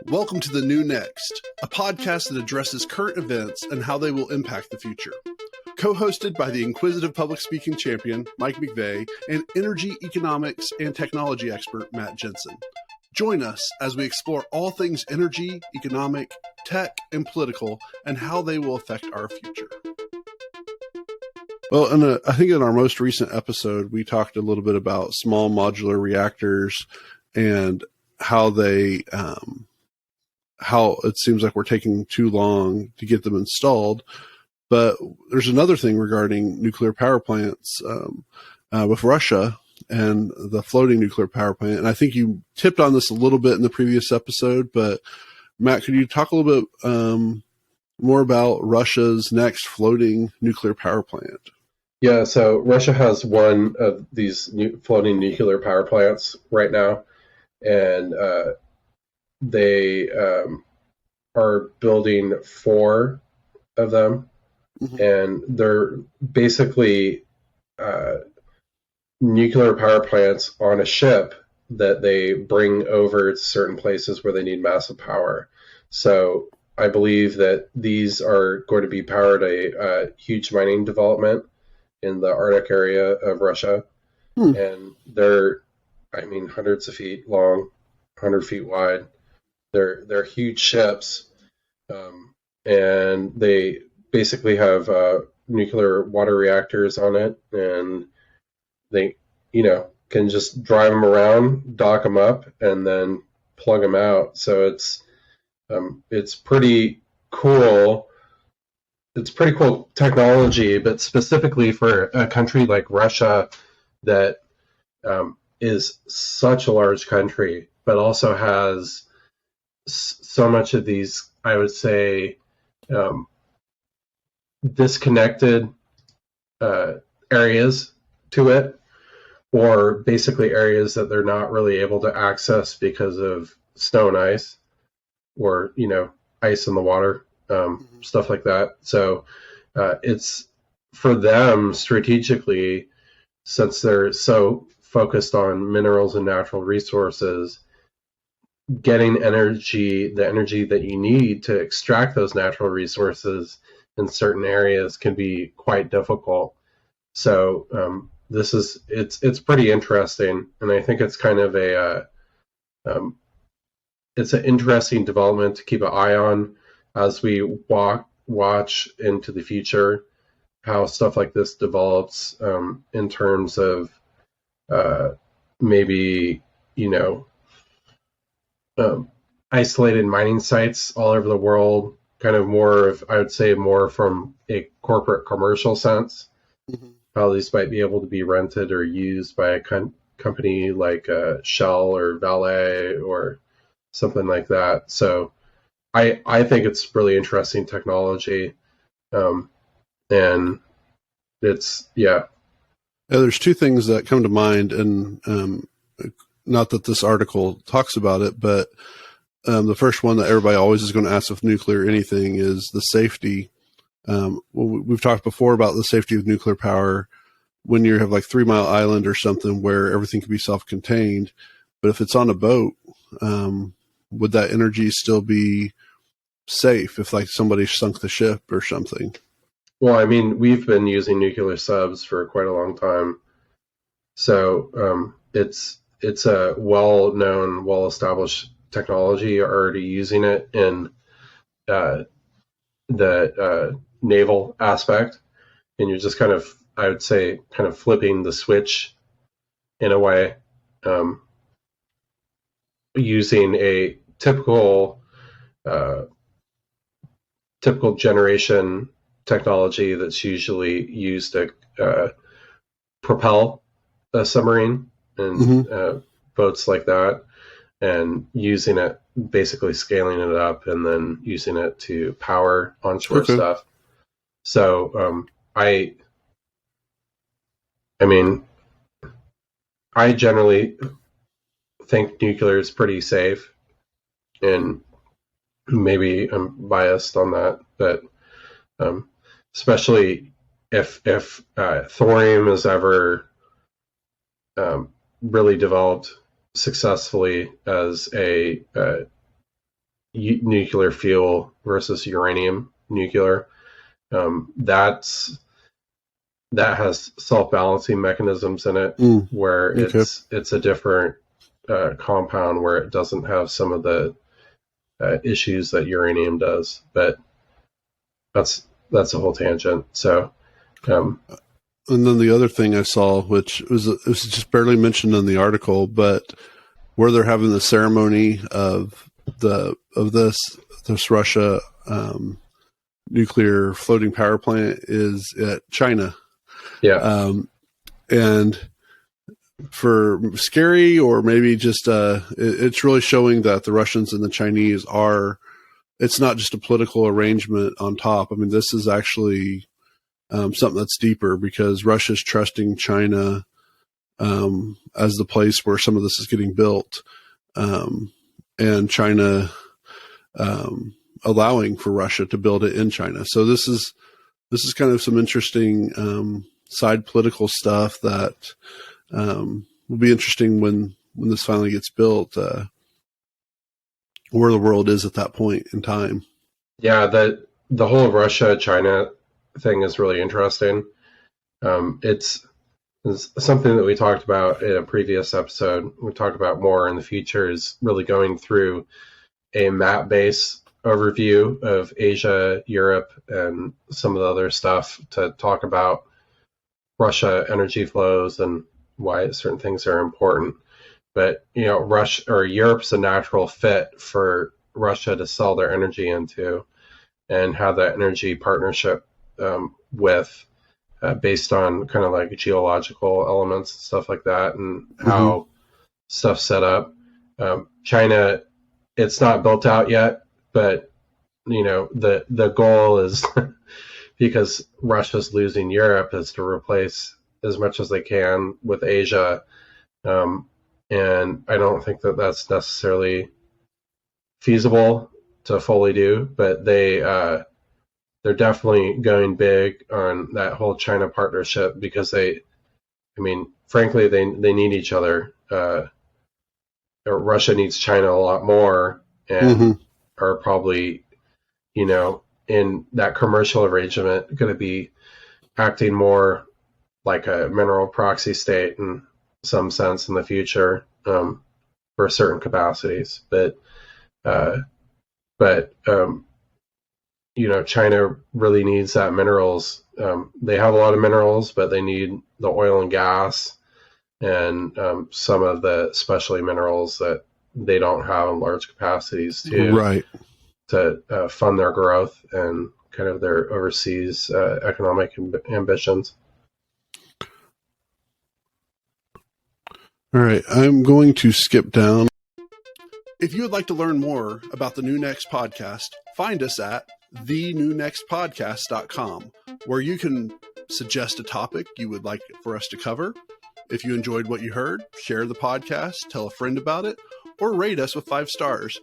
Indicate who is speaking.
Speaker 1: Welcome to The New Next, a podcast that addresses current events and how they will impact the future. Co-hosted by the inquisitive public speaking champion, Mike McVeigh, and energy, economics, and technology expert, Matt Jensen. Join us as we explore all things energy, economic, tech, and political, and how they will affect our future. Well, I think in our most recent episode, we talked a little bit about small modular reactors and how they, how it seems like we're taking too long to get them installed. But there's another thing regarding nuclear power plants with Russia and the floating nuclear power plant. And I think you tipped on this a little bit in the previous episode, but Matt, could you talk a little bit more about Russia's next floating nuclear power plant?
Speaker 2: Yeah, so Russia has one of these floating nuclear power plants right now, and they are building 4 of them. Mm-hmm. And they're basically nuclear power plants on a ship that they bring over to certain places where they need massive power. So I believe that these are going to be powered a huge mining development in the Arctic area of Russia. And they're, hundreds of feet long, 100 feet wide. They're huge ships, and they basically have nuclear water reactors on it, and they, can just drive them around, dock them up, and then plug them out. So it's pretty cool. It's pretty cool technology, but specifically for a country like Russia that is such a large country, but also has so much of these, I would say, disconnected areas to it, or basically areas that they're not really able to access because of snow and ice, or ice in the water, stuff like that. So it's for them strategically, since they're so focused on minerals and natural resources, getting the energy that you need to extract those natural resources in certain areas can be quite difficult. So it's pretty interesting, and I think it's kind of it's an interesting development to keep an eye on as we watch into the future, how stuff like this develops in terms of maybe isolated mining sites all over the world, kind of more of, I would say, more from a corporate commercial sense. Mm-hmm. How these might be able to be rented or used by a company like Shell or Vale or something like that. So I think it's really interesting technology. And it's, yeah.
Speaker 1: There's 2 things that come to mind, and not that this article talks about it, but the first one that everybody always is going to ask with nuclear anything is the safety. We've talked before about the safety of nuclear power when you have like 3 Mile Island or something where everything can be self-contained. But if it's on a boat, would that energy still be safe if like somebody sunk the ship or something?
Speaker 2: Well, we've been using nuclear subs for quite a long time. So it's a well-known, well-established technology, already using it in the naval aspect. And you're just kind of, I would say, kind of flipping the switch in a way, using a typical generation technology that's usually used to propel a submarine and boats like that, and using it, basically scaling it up and then using it to power onshore stuff. So I generally think nuclear is pretty safe, and maybe I'm biased on that, but especially if thorium is ever really developed successfully as a nuclear fuel versus uranium nuclear. That has self-balancing mechanisms in it, where
Speaker 1: Okay.
Speaker 2: it's a different compound where it doesn't have some of the issues that uranium does. But that's a whole tangent. So,
Speaker 1: and then the other thing I saw, which it was just barely mentioned in the article, but where they're having the ceremony of this Russia nuclear floating power plant is at China.
Speaker 2: yeah,
Speaker 1: And for scary, or maybe just it's really showing that the Russians and the Chinese are, it's not just a political arrangement on top. I mean, this is actually something that's deeper, because Russia's trusting China as the place where some of this is getting built, and China allowing for Russia to build it in China. So this is kind of some interesting side political stuff that will be interesting when this finally gets built, where the world is at that point in time.
Speaker 2: yeah. The whole Russia China thing is really interesting. It's something that we talked about in a previous episode. We talk about more in the future, is really going through a map-based overview of Asia, Europe, and some of the other stuff to talk about Russia energy flows and why certain things are important. But Russia or Europe's a natural fit for Russia to sell their energy into and have that energy partnership with, based on kind of like geological elements and stuff like that, and how stuff's set up. China, it's not built out yet, but the goal is because Russia's losing Europe, is to replace as much as they can with Asia. And I don't think that that's necessarily feasible to fully do, but they're definitely going big on that whole China partnership, because frankly, they need each other. Russia needs China a lot more, and are probably, in that commercial arrangement, going to be acting more like a mineral proxy state in some sense in the future, for certain capacities. But China really needs that minerals. They have a lot of minerals, but they need the oil and gas and some of the specialty minerals that they don't have in large capacities to fund their growth and kind of their overseas economic ambitions.
Speaker 1: All right, I'm going to skip down. If you would like to learn more about the New Next podcast, find us at thenewnextpodcast.com, where you can suggest a topic you would like for us to cover. If you enjoyed what you heard, share the podcast, tell a friend about it, or rate us with 5 stars.